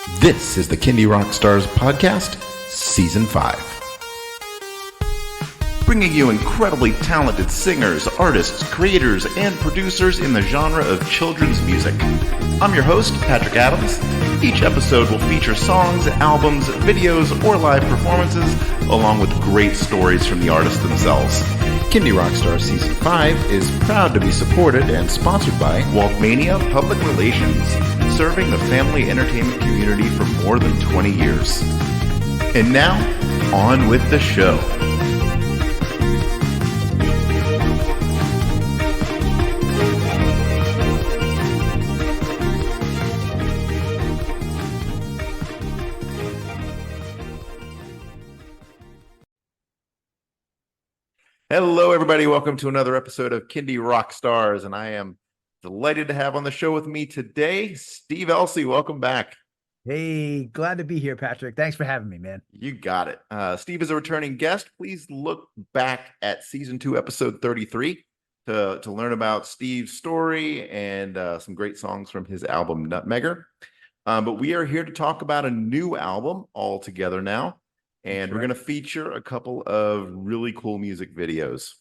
This is the Kindy Rock Stars Podcast, Season 5. Bringing you incredibly talented singers, artists, creators, and producers in the genre of children's music. I'm your host, Patrick Adams. Each episode will feature songs, albums, videos, or live performances, along with great stories from the artists themselves. Kindy Rock Stars Season 5 is proud to be supported and sponsored by Waltmania Public Relations, serving the family entertainment community for more than 20 years. And now, on with the show. Hello, everybody. Welcome to another episode of Kindy Rock Stars, and I am delighted to have on the show with me today, Steve Elci. Welcome back. Hey, glad to be here, Patrick. Thanks for having me, man. You got it. Steve is a returning guest. Please look back at Season 2, Episode 33 to learn about Steve's story and some great songs from his album, Nutmegger. But we are here to talk about a new album all together now. And we're going to feature a couple of really cool music videos.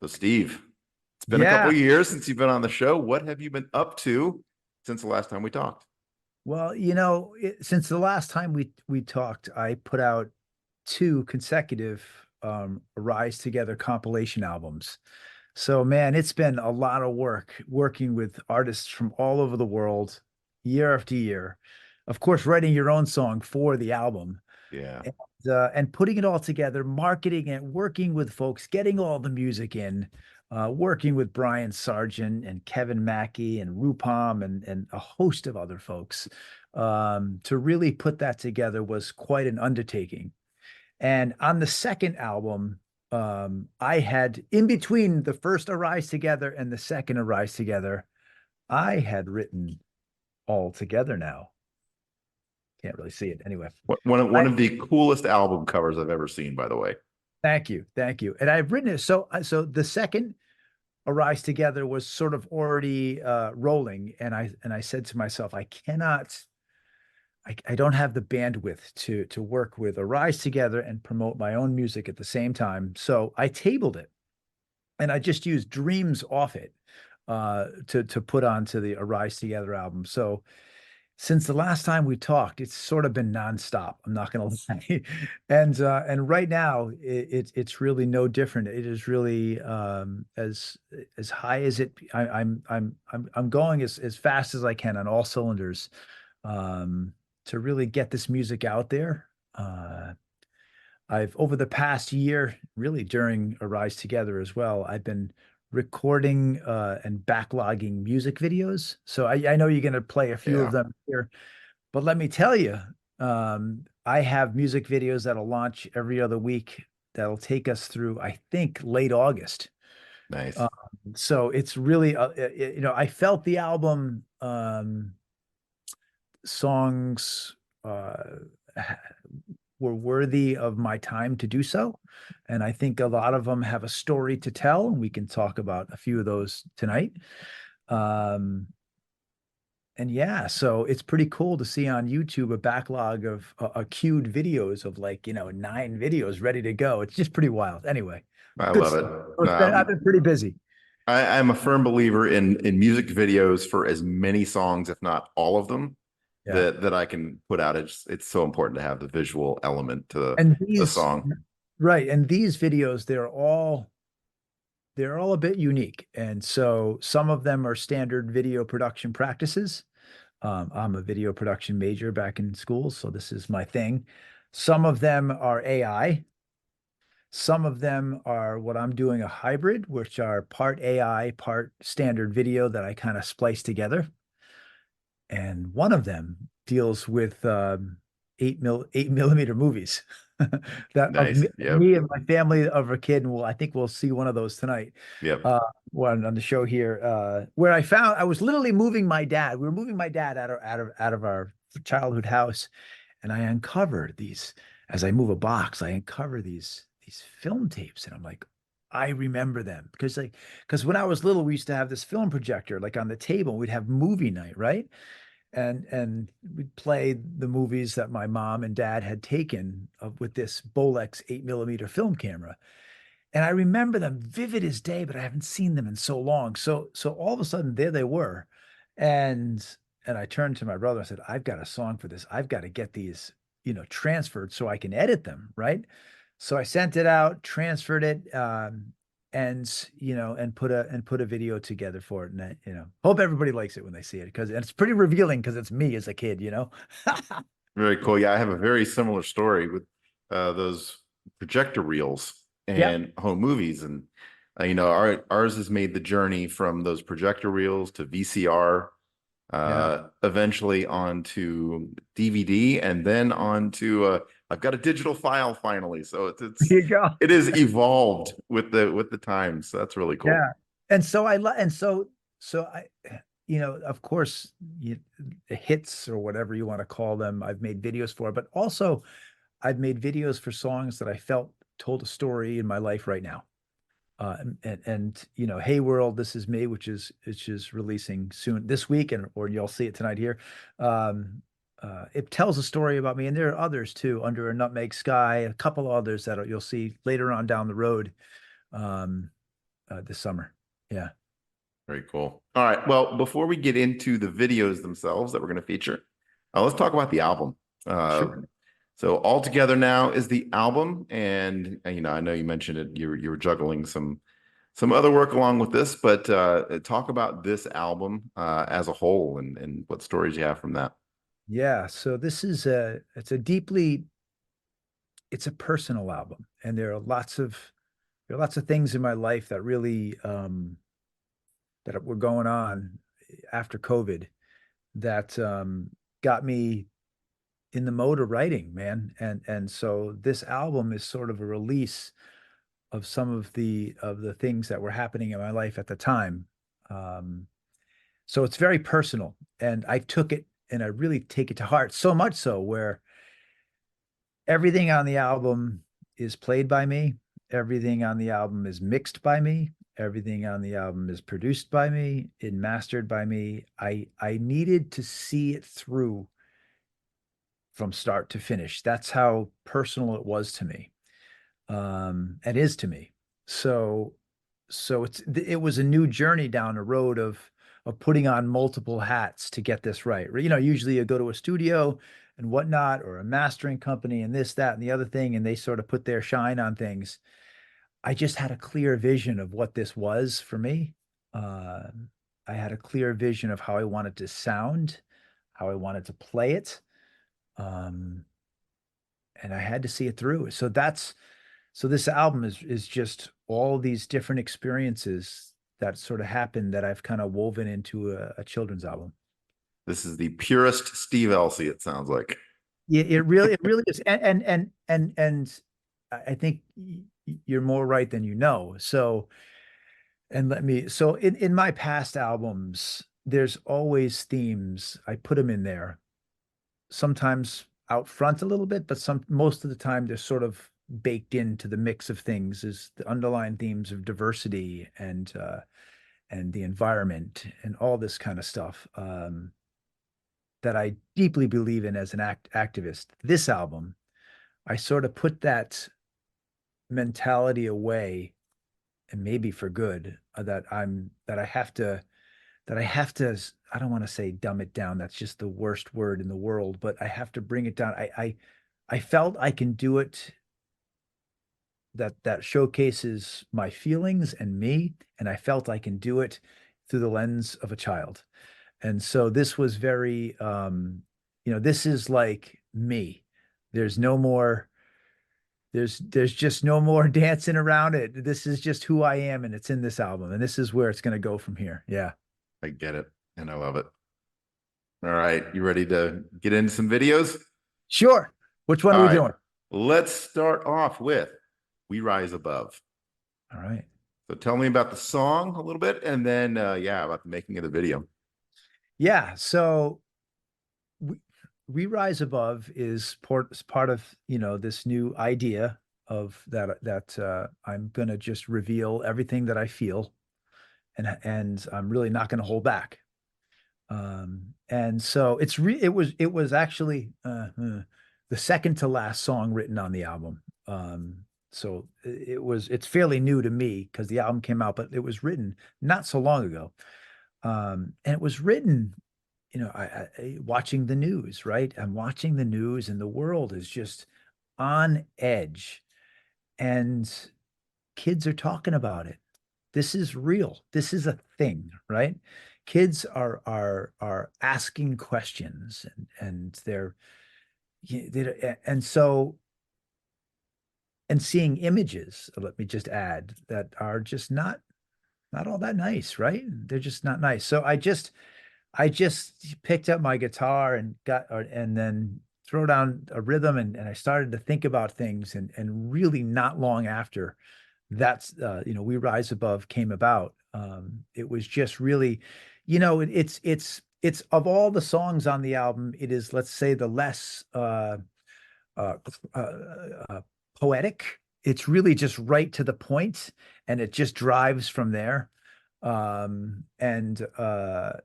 So, Steve, it's been a couple of years since you've been on the show. What have you been up to since the last time we talked? Well, since the last time we talked, I put out 2 consecutive Rise Together compilation albums. So, man, it's been a lot of work working with artists from all over the world, year after year. Of course, writing your own song for the album. Yeah. And putting it all together, marketing it, working with folks, getting all the music in, working with Brian Sargent and Kevin Mackey and Rupam and a host of other folks to really put that together was quite an undertaking. And on the second album, I had, in between the first Arise Together and the second Arise Together, I had written All Together Now. Can't really see it anyway. One of the coolest album covers I've ever seen, by the way. Thank you. And I've written it. So the second Arise Together was sort of already rolling. And I said to myself, I don't have the bandwidth to work with Arise Together and promote my own music at the same time. So I tabled it and I just used Dreams off it to put onto the Arise Together album. So since the last time we talked, it's sort of been nonstop. I'm not going to lie, and right now it's really no different. It is really as high as it. I'm going as fast as I can on all cylinders to really get this music out there. I've over the past year, really during Arise Together as well, I've been recording and backlogging music videos. So I know you're going to play a few of them here, but let me tell you, I have music videos that'll launch every other week that'll take us through, I think, late August. Nice. So it's really, I felt the album songs were worthy of my time to do so. And I think a lot of them have a story to tell, and we can talk about a few of those tonight. And yeah, so it's pretty cool to see on YouTube a backlog of queued videos of 9 videos ready to go. It's just pretty wild. Anyway, I love it. I've been pretty busy. I'm a firm believer in music videos for as many songs, if not all of them, that I can put out. It's so important to have the visual element to the song. Right. And these videos, they're all a bit unique. And so some of them are standard video production practices. I'm a video production major back in school, so this is my thing. Some of them are AI. Some of them are what I'm doing, a hybrid, which are part AI, part standard video that I kind of splice together. And one of them deals with 8mm movies that nice. Me and my family of a kid. And I think we'll see one of those tonight. Yep. One on the show here, where I was literally moving my dad. We were moving my dad out of our childhood house, and I uncovered these. As I move a box, I uncover these film tapes, and I'm like, I remember them because when I was little, we used to have this film projector like on the table. We'd have movie night, right? and we'd play the movies that my mom and dad had taken with this Bolex 8 millimeter film camera. And I remember them vivid as day, but I haven't seen them in so long. So all of a sudden there they were. And and I turned to my brother and said, I've got a song for this. I've got to get these, transferred so I can edit them, right? So I sent it out, transferred it, and put a video together for it. And hope everybody likes it when they see it because it's pretty revealing because it's me as a kid. Very cool. Yeah, I have a very similar story with those projector reels Yeah, and home movies, and ours has made the journey from those projector reels to VCR, yeah. eventually onto DVD, and then onto I've got a digital file finally. So There you go. it is evolved with the times. So that's really cool. Yeah. And so I lo- and so I of course the hits or whatever you want to call them, I've made videos for, but also I've made videos for songs that I felt told a story in my life right now. Hey World, This Is Me, which is releasing soon this week, and or you'll see it tonight here. Um, it tells a story about me, and there are others too, Under a Nutmeg Sky, a couple of others that you'll see later on down the road. Um, this summer. Yeah, Very cool. All right. Well, before we get into the videos themselves that we're going to feature, let's talk about the album. Uh, sure. so All Together Now is the album, and I know you mentioned it. You were juggling some other work along with this, but talk about this album as a whole and what stories you have from that. Yeah. So this is it's a personal album, and there are lots of things in my life that really that were going on after COVID that got me in the mode of writing, man. And so this album is sort of a release of some of the things that were happening in my life at the time. Um, so it's very personal, and I took it and I really take it to heart, so much so where everything on the album is played by me, everything on the album is mixed by me, everything on the album is produced by me and mastered by me. I needed to see it through from start to finish. That's how personal it was to me, and is to me. So, it was a new journey down the road of putting on multiple hats to get this right. Usually you go to a studio and whatnot, or a mastering company, and this, that, and the other thing, and they sort of put their shine on things. I just had a clear vision of what this was for me. Uh, I had a clear vision of how I wanted to sound, how I wanted to play it. Um, and I had to see it through. So this album is just all these different experiences that sort of happened that I've kind of woven into a children's album. This is the purest Steve Elci, it sounds like. Yeah, it really is. And I think you're more right than you know. So in my past albums, there's always themes. I put them in there, sometimes out front a little bit, but most of the time they're sort of baked into the mix of things, is the underlying themes of diversity and the environment and all this kind of stuff, that I deeply believe in as an activist. This album, I sort of put that mentality away, and maybe for good, that I have to, I don't want to say dumb it down. That's just the worst word in the world, but I have to bring it down. I felt I can do it, that showcases my feelings and me, and I felt I can do it through the lens of a child. And so this was very this is like me. There's no more there's just no more dancing around it. This is just who I am, and it's in this album, and this is where it's going to go from here. Yeah. I get it, and I love it. All right, you ready to get into some videos? Sure. Which one are All we right, doing? let's start off with We Rise Above. All right. So tell me about the song a little bit, and then yeah, about the making of the video. Yeah. So we, we rise above is part of this new idea of that I'm gonna just reveal everything that I feel, and I'm really not gonna hold back. And so it was actually the second to last song written on the album. So it's fairly new to me because the album came out, but it was written not so long ago. And it was written, watching the news, right? I'm watching the news and the world is just on edge and kids are talking about it. This is real. This is a thing, right? Kids are asking questions and and so and seeing images, let me just add, that are just not all that nice, right? They're just not nice. So I just picked up my guitar and and then throw down a rhythm and I started to think about things and really not long after that's We Rise Above came about. It was just really, it's of all the songs on the album, it is, let's say, the less uh, uh, uh, poetic. It's really just right to the point, and it just drives from there. And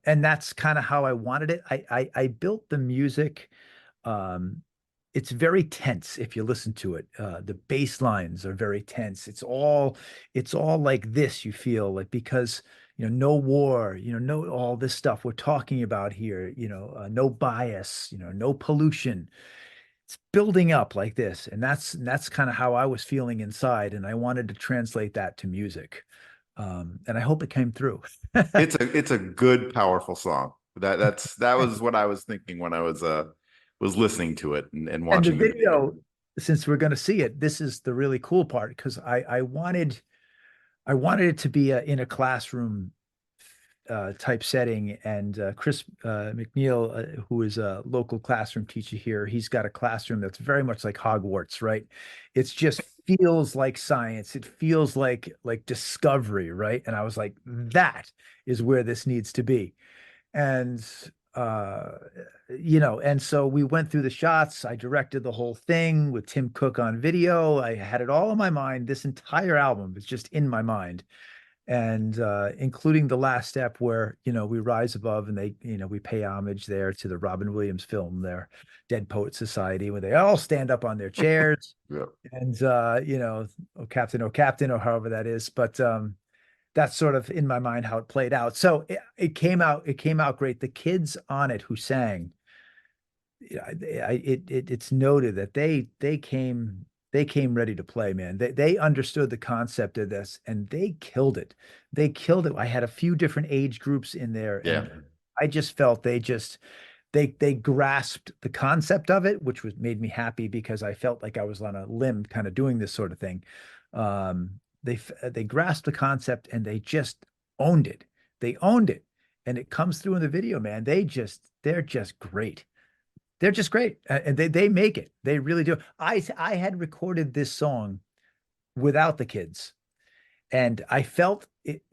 that's kind of how I wanted it. I built the music. Um, it's very tense if you listen to it. The bass lines are very tense. It's all like this, you feel like, because no war, no all this stuff we're talking about here, no bias, no pollution. It's building up like this, and that's kind of how I was feeling inside, and I wanted to translate that to music. And I hope it came through. It's a good, powerful song. That was what I was thinking when I was listening to it and And the watching the video. video, since we're going to see it, this is the really cool part because I wanted it to be in a classroom type setting. And Chris McNeil, who is a local classroom teacher here, he's got a classroom that's very much like Hogwarts, right? It's just feels like science. It feels like discovery, right? And I was like, that is where this needs to be. And uh and so we went through the shots. I directed the whole thing with Tim Cook on video. I had it all in my mind. This entire album is just in my mind, and including the last step where we rise above and they we pay homage there to the Robin Williams film there, Dead Poet Society, where they all stand up on their chairs Yeah. and oh captain or however that is. But that's sort of in my mind how it played out. So it came out great. The kids on it who sang, it's noted that they came ready to play, man. They understood the concept of this and they killed it. They killed it. I had a few different age groups in there, Yeah. and I just felt they grasped the concept of it, which made me happy because I felt like I was on a limb kind of doing this sort of thing. They grasped the concept and they just owned it. They owned it. And it comes through in the video, man. They're just great. They're just great. And they make it. They really do. I had recorded this song without the kids, and I felt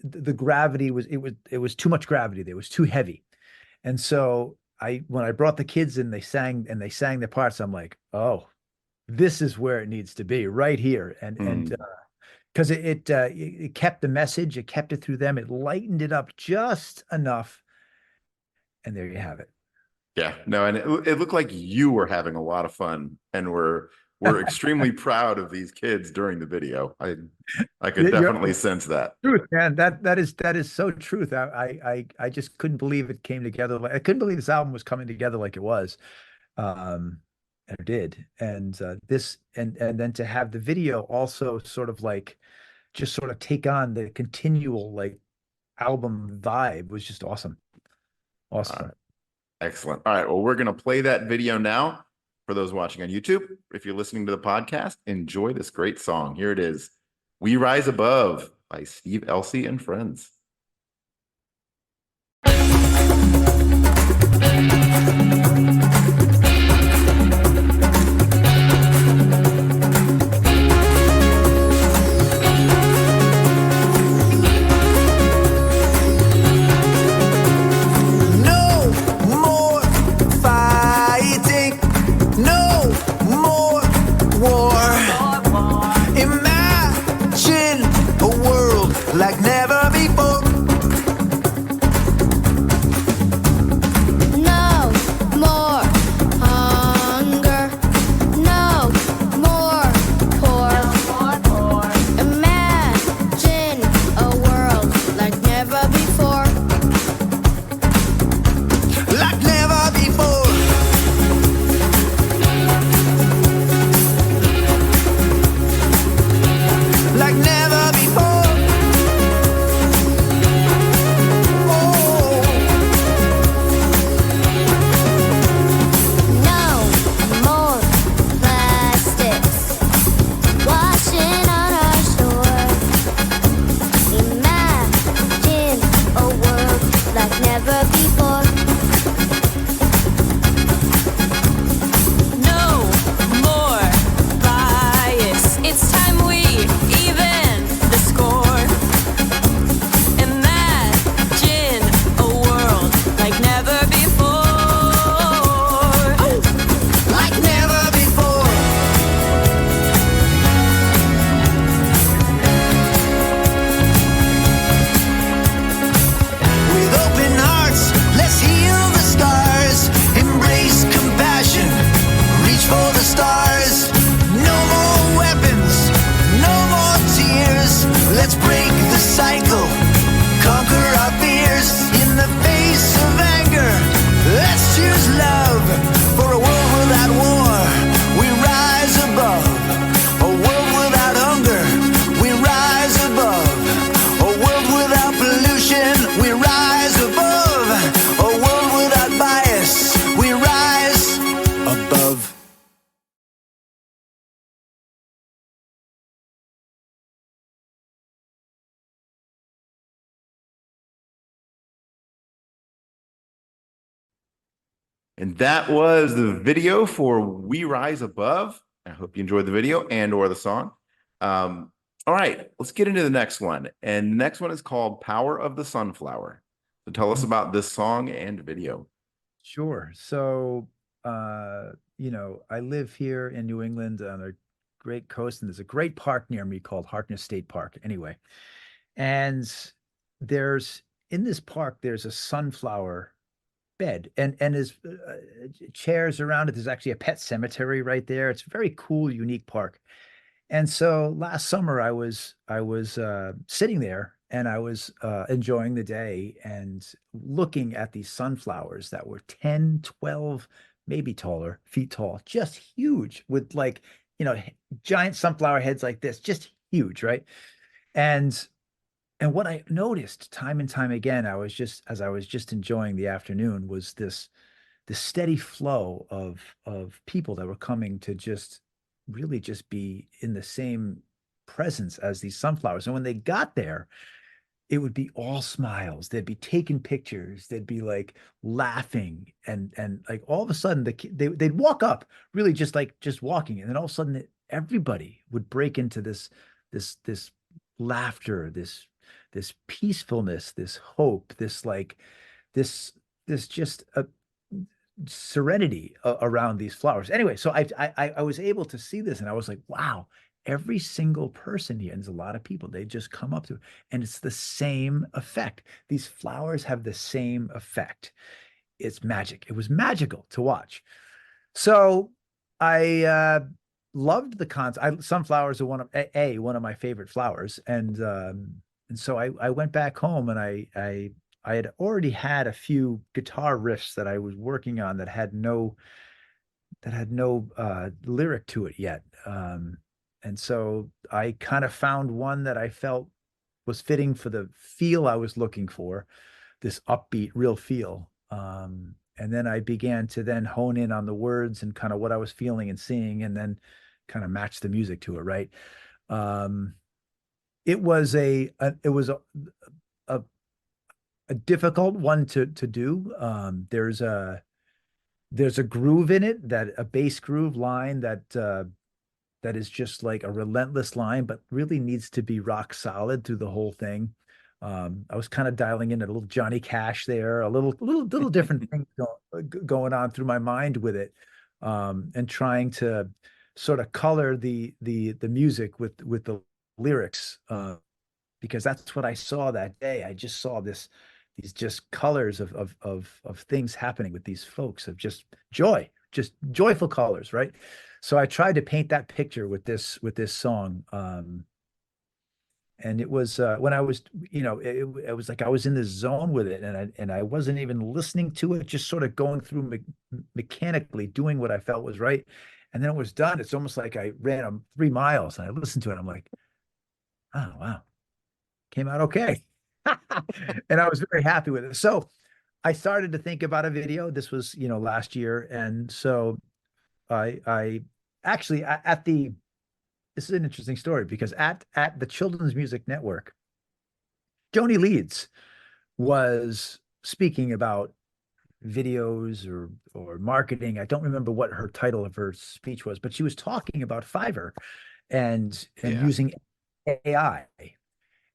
the gravity was too much gravity there. It was too heavy. And so when I brought the kids in, they sang their parts. I'm like, oh, this is where it needs to be, right here. And because it kept the message, it kept it through them, it lightened it up just enough, and there you have it. Yeah, no, and it looked like you were having a lot of fun, and we're extremely proud of these kids during the video. I could definitely sense that. Truth, man. That is so truth. I just couldn't believe it came together. I couldn't believe this album was coming together like it was. And it did. And this and then to have the video also sort of like just sort of take on the continual like album vibe was just awesome. Awesome. Excellent. All right. Well, we're going to play that video now for those watching on YouTube. If you're listening to the podcast, enjoy this great song. Here it is. We Rise Above by Steve Elci and Friends. Like never before. And that was the video for We Rise Above. I hope you enjoyed the video and or the song. All right, let's get into the next one. And the next one is called Power of the Sunflower. So tell us about this song and video. Sure. So, I live here in New England on a great coast, and there's a great park near me called Harkness State Park. Anyway, and there's in this park, there's a sunflower bed, and there's chairs around it. There's actually a pet cemetery right there. It's a very cool, unique park. And so last summer I was sitting there and I was enjoying the day and looking at these sunflowers that were 10, 12, maybe taller, feet tall, just huge with like, giant sunflower heads like this, just huge, right? And and what I noticed time and time again, as I was just enjoying the afternoon, was this steady flow of people that were coming to just really just be in the same presence as these sunflowers. And when they got there, it would be all smiles. They'd be taking pictures. They'd be like laughing, and like all of a sudden they'd walk up, really just like just walking, and then all of a sudden everybody would break into this laughter, this peacefulness, this hope, this this just a serenity around these flowers. Anyway, so I was able to see this, and I was like, wow, every single person here, and there's a lot of people, they just come up to it, and it's the same effect. These flowers have the same effect. It's magic. It was magical to watch. So I loved the concept. Sunflowers are one of my favorite flowers, and so I went back home and I had already had a few guitar riffs that I was working on that had no lyric to it yet. And so I kind of found one that I felt was fitting for the feel I was looking for, this upbeat, real feel. And then I began to then hone in on the words and kind of what I was feeling and seeing, and then kind of match the music to it, right? Um, it was a a difficult one to do. There's a groove in it, that a bass groove line that is just like a relentless line, but really needs to be rock solid through the whole thing. I was kind of dialing in a little Johnny Cash there, a little different things going on through my mind with it, and trying to sort of color the music with the lyrics, because that's what I saw that day. I just saw these just colors of things happening with these folks, of just joyful colors, right? So I tried to paint that picture with this song. And it was when I was, it was like I was in this zone with it, and I wasn't even listening to it, just sort of going through mechanically doing what I felt was right. And then it was done. It's almost like I ran 3 miles and I listened to it. I'm like, oh wow, came out okay. And I was very happy with it. So I started to think about a video. This was, last year. And so I actually at the this is an interesting story, because at the Children's Music Network, Joni Leeds was speaking about videos or marketing. I don't remember what her title of her speech was, but she was talking about Fiverr and Yeah. using AI.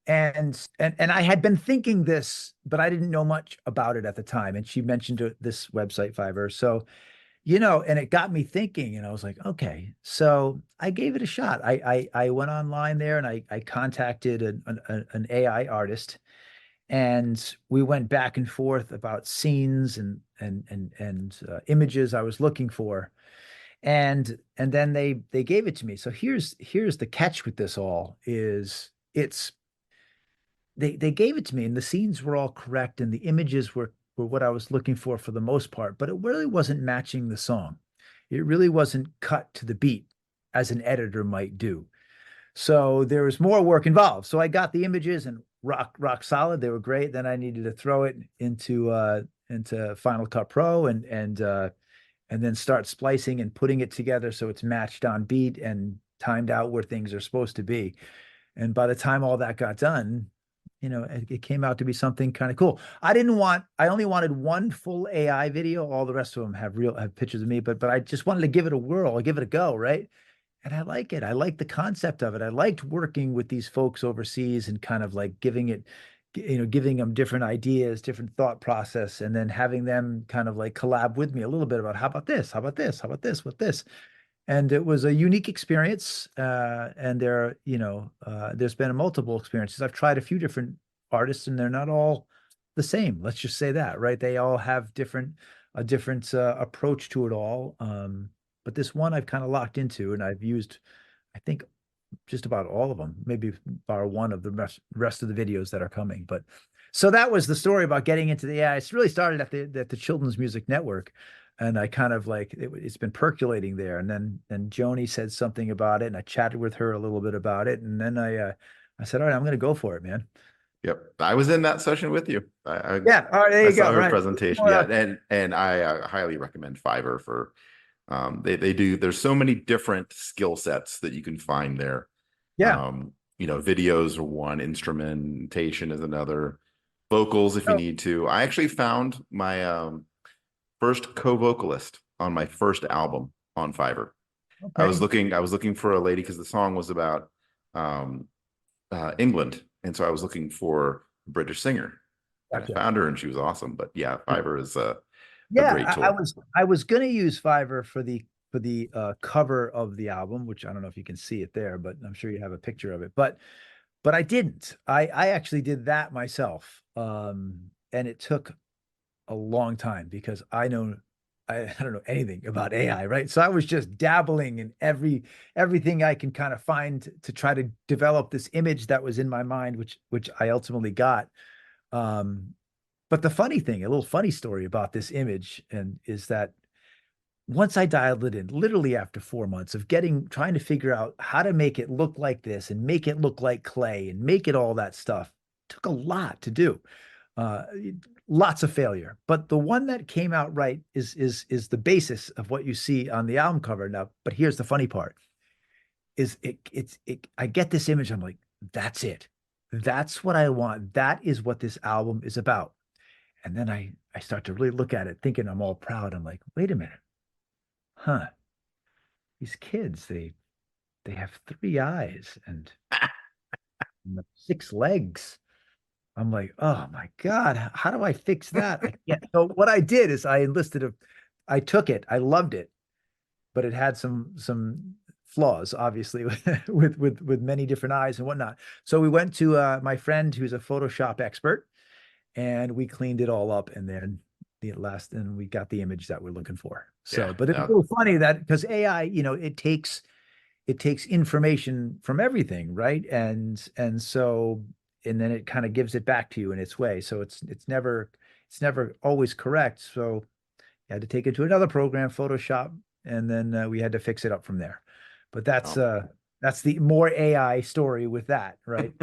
And I had been thinking this, but I didn't know much about it at the time. And she mentioned this website, Fiverr. So, and it got me thinking, and I was like, okay. So I gave it a shot. I went online there and I contacted an AI artist, and we went back and forth about scenes and images I was looking for. And then they gave it to me. So here's the catch with this all is it's they gave it to me, and the scenes were all correct and the images were what I was looking for the most part, but it really wasn't matching the song. It really wasn't cut to the beat as an editor might do. So there was more work involved. So I got the images and rock solid. They were great. Then I needed to throw it into Final Cut Pro and then start splicing and putting it together so it's matched on beat and timed out where things are supposed to be. And by the time all that got done, it came out to be something kind of cool. I only wanted one full AI video. All the rest of them have pictures of me, but I just wanted to give it a whirl, give it a go, right? And I like it. I like the concept of it. I liked working with these folks overseas and kind of like giving them different ideas, different thought process, and then having them kind of like collab with me a little bit about how about this, how about this, how about this, with this. And it was a unique experience. And there's been multiple experiences. I've tried a few different artists, and they're not all the same. Let's just say that, right? They all have a different approach to it all. But this one I've kind of locked into, and I've used, I think, just about all of them, maybe bar one of the rest of the videos that are coming. But so that was the story about getting into the AI. It's really started at the Children's Music Network, and I kind of like it's been percolating there. And then Joni said something about it, and I chatted with her a little bit about it, and then I said, all right, I'm going to go for it, man. Yep, I was in that session with you. Yeah, all right, there you go. Saw her right. presentation. Yeah, and I highly recommend Fiverr for. They do. There's so many different skill sets that you can find there. Yeah. Videos are one, instrumentation is another, vocals if you need to. I actually found my first co-vocalist on my first album on Fiverr. Okay. I was looking for a lady because the song was about England, and so I was looking for a British singer. Gotcha. I found her, and she was awesome. But yeah, Fiverr is a great tool. I was going to use Fiverr for the cover of the album, which I don't know if you can see it there, but I'm sure you have a picture of it. But I didn't. I actually did that myself, and it took a long time because I don't know anything about AI, right? So I was just dabbling in everything I can kind of find to try to develop this image that was in my mind, which I ultimately got. But the funny thing, a little funny story about this image, is that once I dialed it in, literally after 4 months of trying to figure out how to make it look like this and make it look like clay and make it all that stuff, took a lot to do. Lots of failure. But the one that came out right is the basis of what you see on the album cover. Now, but here's the funny part, is I get this image, I'm like, that's it. That's what I want. That is what this album is about. And then I start to really look at it, thinking I'm all proud. I'm like, wait a minute. Huh. These kids, they have 3 eyes and 6 legs. I'm like, oh my God, how do I fix that? So what I did is I took it, I loved it, but it had some flaws, obviously, with many different eyes and whatnot. So we went to my friend who's a Photoshop expert, and we cleaned it all up, and then we got the image that we're looking for. So, but it's a little funny that because AI, it takes information from everything, right? And then it kind of gives it back to you in its way. So it's never always correct. So I had to take it to another program, Photoshop, and then we had to fix it up from there. But that's the more AI story with that, right?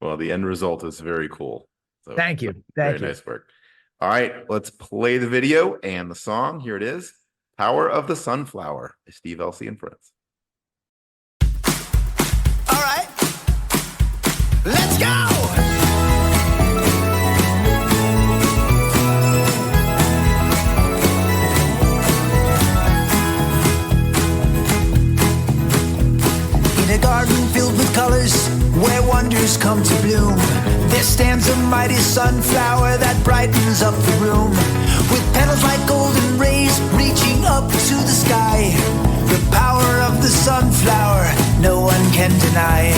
Well, the end result is very cool. So thank you. Very nice work. All right, let's play the video and the song. Here it is, Power of the Sunflower by Steve Elci and Friends. All right, let's go! In a garden filled with colors, where wonders come to bloom, there stands a mighty sunflower that brightens up the room, with petals like golden rays reaching up to the sky. The power of the sunflower, no one can deny.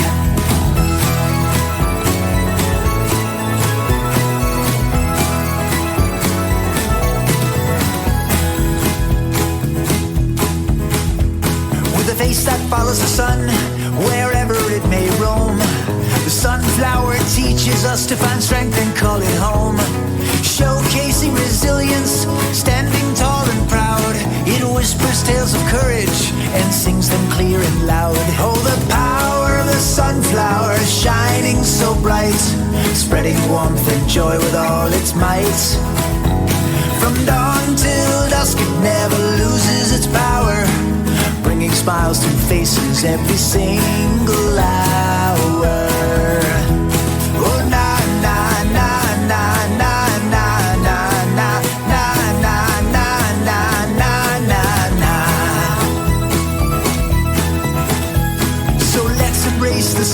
With a face that follows the sun, wherever it may roam, the sunflower teaches us to find strength and call it home. Showcasing resilience, standing tall and proud, it whispers tales of courage and sings them clear and loud. Oh, the power of the sunflower, shining so bright, spreading warmth and joy with all its might. From dawn till dusk it never loses its power, bringing smiles to faces every single hour. Oh, now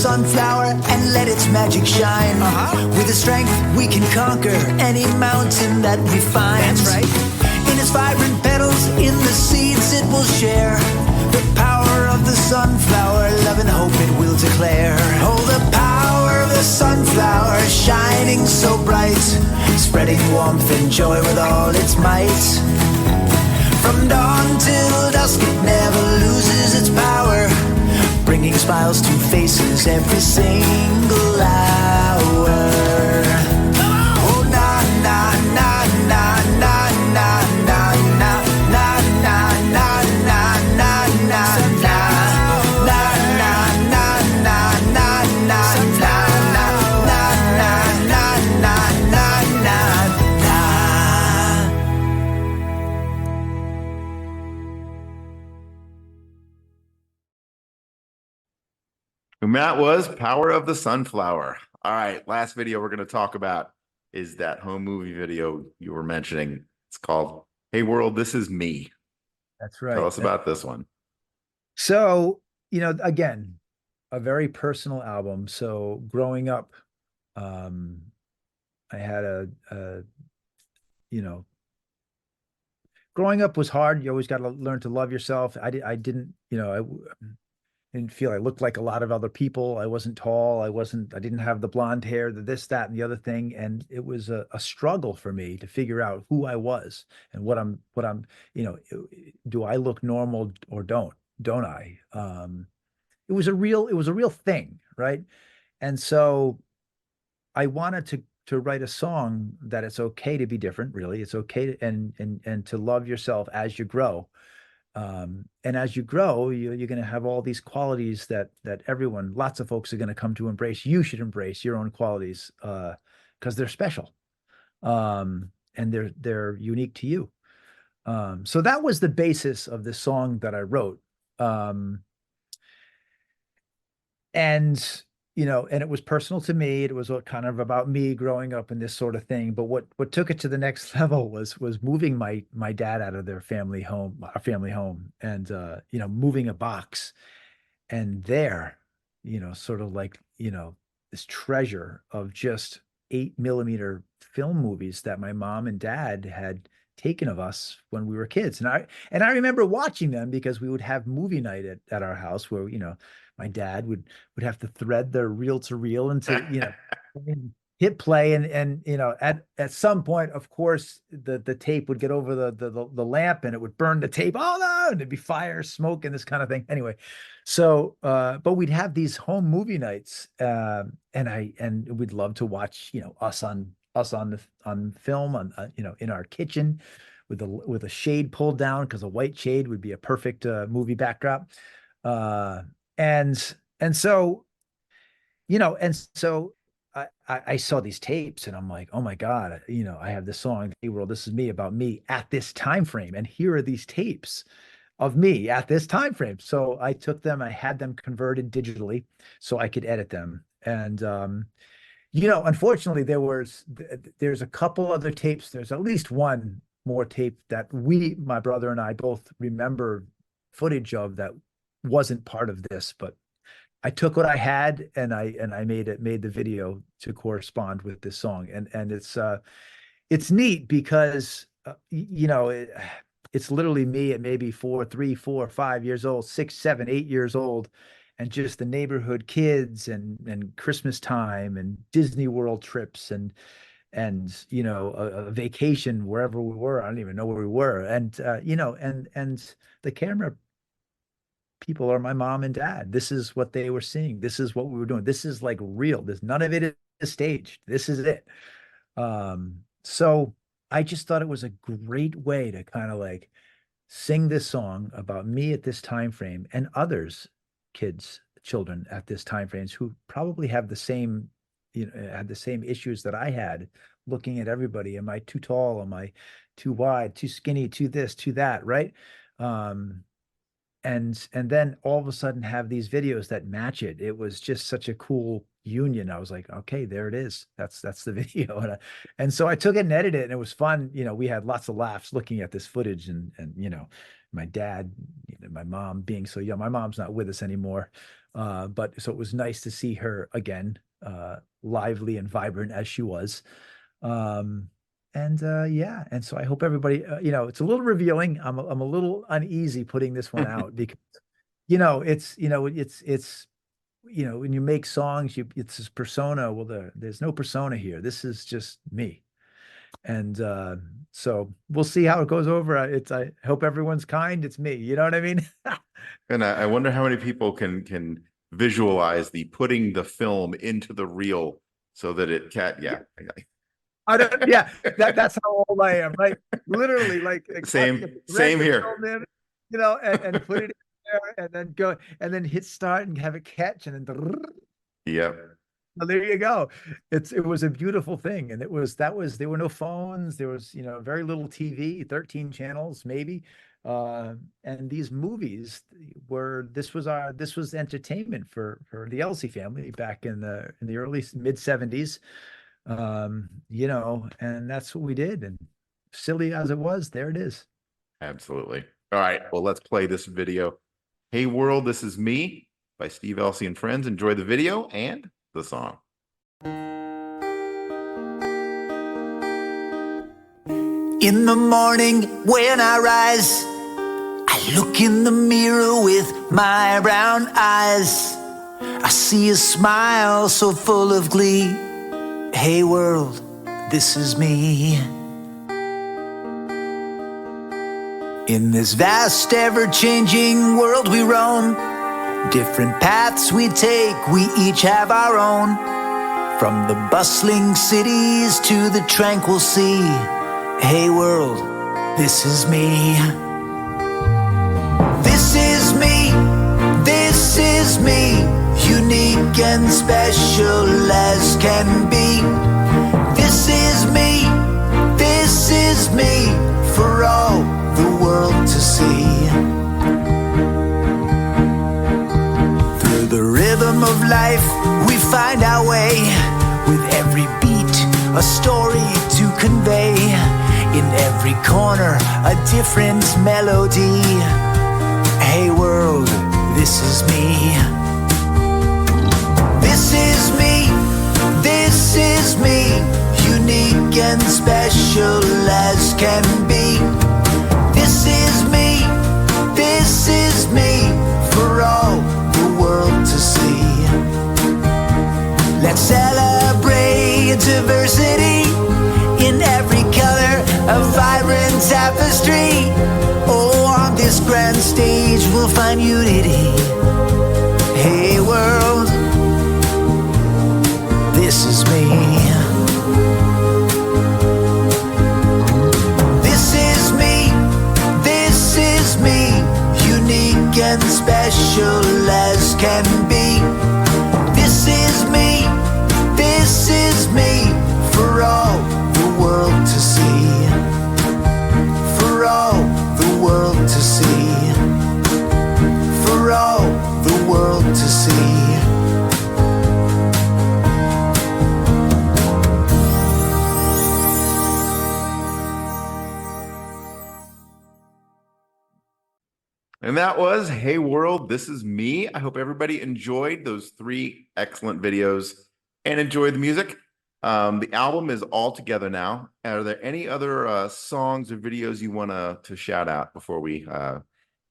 sunflower and let its magic shine. With its strength, we can conquer any mountain that we find. That's right. In its vibrant petals, in the seeds it will share. The power of the sunflower, love and hope it will declare. Oh, the power of the sunflower, shining so bright, spreading warmth and joy with all its might. From dawn till dusk it never loses its power, bringing smiles to faces every single hour. Oh, na na na na na na na na na na na na na na And that was Power of the Sunflower. All right, last video we're going to talk about is that home movie video you were mentioning. It's called Hey World, This Is Me. That's right. Tell us about this one. So, again, a very personal album. So growing up, I had growing up was hard. You always got to learn to love yourself. I didn't feel I looked like a lot of other people. I wasn't tall. I didn't have the blonde hair, the this, that, and the other thing. And it was a struggle for me to figure out who I was and what I'm, do I look normal or don't I? It was a real thing. Right. And so I wanted to write a song that it's okay to be different. Really. It's okay to, and to love yourself as you grow. And as you grow, you're going to have all these qualities that lots of folks are going to come to embrace. You should embrace your own qualities because they're special, and they're unique to you. So that was the basis of the song that I wrote, and and it was personal to me. It was kind of about me growing up and this sort of thing. But what took it to the next level was moving my dad out of our family home, and moving a box, and there, sort of like this treasure of just 8mm film movies that my mom and dad had taken of us when we were kids. And I remember watching them because we would have movie night at our house where, my dad would have to thread the reel to reel into, hit play. And at some point, of course, the tape would get over the lamp and it would burn the tape. Oh no, and there'd be fire, smoke, and this kind of thing. Anyway, so, but we'd have these home movie nights, and we'd love to watch, us on film in our kitchen with a shade pulled down because a white shade would be a perfect movie backdrop. And so I saw these tapes and I'm like, oh my God, I have this song, Hey World, This Is Me, about me at this time frame. And here are these tapes of me at this time frame. So I took them, I had them converted digitally so I could edit them. And unfortunately, there's a couple other tapes. There's at least one more tape that my brother and I both remember footage of that wasn't part of this, but I took what I had and I made the video to correspond with this song. And it's neat because it's literally me at maybe 4, 3, 4, 5 years old, 6, 7, 8 years old, and just the neighborhood kids and Christmas time and Disney World trips and a vacation wherever we were. I don't even know where we were. And the camera people are my mom and dad. This is what they were seeing. This is what we were doing. This is like real. None of it is staged. This is it. So I just thought it was a great way to kind of like sing this song about me at this time frame and others, children at this time frames who probably have the same, had the same issues that I had, looking at everybody. Am I too tall? Am I too wide, too skinny, too this, too that, right? And then all of a sudden have these videos that match it. It was just such a cool union. I was like, okay, there it is. That's the video. And so I took it and edited it, and it was fun. We had lots of laughs looking at this footage, and my dad my mom being so young. My mom's not with us anymore. But so it was nice to see her again, lively and vibrant as she was. Um, and yeah, and so I hope everybody, it's a little revealing. I'm a little uneasy putting this one out because when you make songs, it's this persona. Well, there's no persona here. This is just me. And so we'll see how it goes over. I hope everyone's kind. It's me. You know what I mean? And I wonder how many people can visualize the putting the film into the reel so that it can, yeah. I don't, yeah, that's how old I am, right? Literally, like Same here. in, and put it in there and then go and then hit start and have it catch and then Yep. well, there you go. It was a beautiful thing. And there were no phones, there was, very little TV, 13 channels, maybe. And these movies this was entertainment for the Elsie family back in the early mid 70s. And that's what we did. And silly as it was, there it is. Absolutely. All right. Well, let's play this video. Hey World, This Is Me by Steve Elci and Friends. Enjoy the video and the song. In the morning when I rise, I look in the mirror with my brown eyes. I see a smile so full of glee. Hey world, this is me. In this vast, ever-changing world we roam, different paths we take, we each have our own. From the bustling cities to the tranquil sea. Hey world, this is me. This is me, this is me, unique and special as can be. This is me for all the world to see. Through the rhythm of life we find our way, with every beat a story to convey. In every corner a different melody. Hey world, this is me. This is me, this is me, unique and special as can be. This is me for all the world to see. Let's celebrate diversity in every color, a vibrant tapestry. Oh, on this grand stage we'll find unity. Hey world, this is me. This is me, unique and special as can be. This is me for all the world to see. For all the world to see. For all the world to see. And that was Hey World, This Is Me. I hope everybody enjoyed those 3 excellent videos and enjoyed the music. The album is all together now. Are there any other songs or videos you want to shout out before we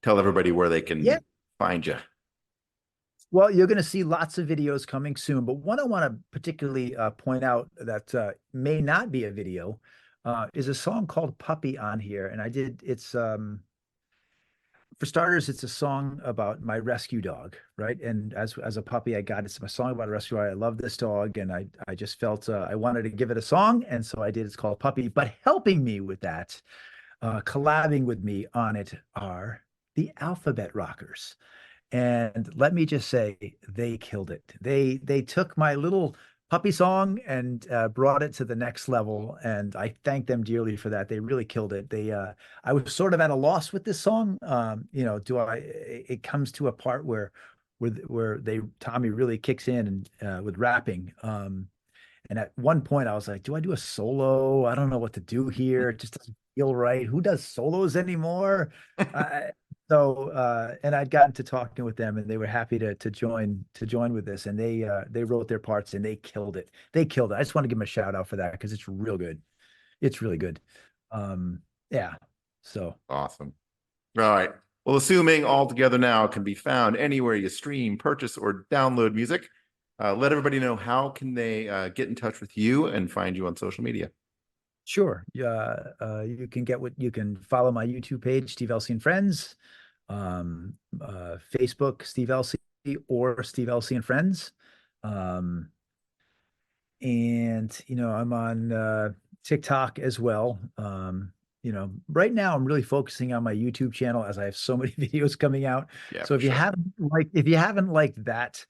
tell everybody where they can find you? Well, you're going to see lots of videos coming soon, but one I want to particularly point out that may not be a video is a song called Puppy on here. And for starters, it's a song about my rescue dog, right? And as a puppy, it's a song about a rescue dog. I love this dog, and I just felt I wanted to give it a song, and so I did. It's called Puppy. But helping me with that, collabing with me on it are the Alphabet Rockers. And let me just say, they killed it. They took my little puppy song and brought it to the next level, and I thank them dearly for that. They really killed it. I was sort of at a loss with this song. It comes to a part where Tommy really kicks in and with rapping. And at one point I was like, do I do a solo? I don't know what to do here. It just doesn't feel right. Who does solos anymore? So and I'd gotten to talking with them, and they were happy to join with this, and they wrote their parts and they killed it. They killed it. I just want to give them a shout out for that because it's real good. It's really good. Yeah. So Awesome. All right. Well, assuming All Together Now can be found anywhere you stream, purchase, or download music, let everybody know how can they get in touch with you and find you on social media. sure. Yeah. You can you can follow my YouTube page, Steve Elci and Friends, Facebook, Steve Elci or Steve Elci and Friends. Um, and I'm on TikTok as well. Right now I'm really focusing on my YouTube channel as I have so many videos coming out. Yeah, So for sure. if you haven't liked that,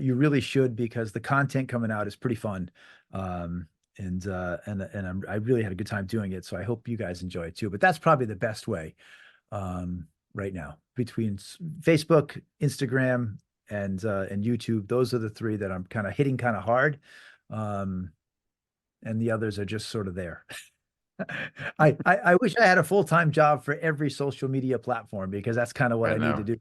you really should, because the content coming out is pretty fun. And I really had a good time doing it. So I hope you guys enjoy it too. But that's probably the best way right now, between Facebook, Instagram, and YouTube. Those are the three that I'm kind of hitting kind of hard. Um, and the others are just sort of there. I wish I had a full-time job for every social media platform, because that's kind of what I I need know. to do.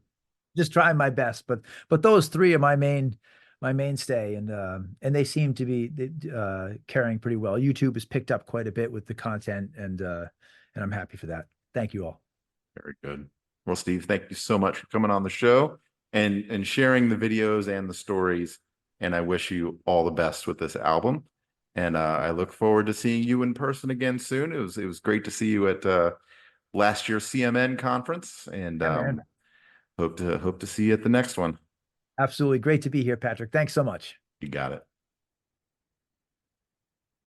Just trying my best, but those three are my mainstay, and they seem to be carrying pretty well. YouTube has picked up quite a bit with the content, and I'm happy for that. Thank you all. Very good. Well, Steve, thank you so much for coming on the show and sharing the videos and the stories. And I wish you all the best with this album. And I look forward to seeing you in person again soon. It was great to see you at last year's CMN conference, and Yeah, man. hope to see you at the next one. Absolutely great to be here, Patrick. Thanks so much. You got it.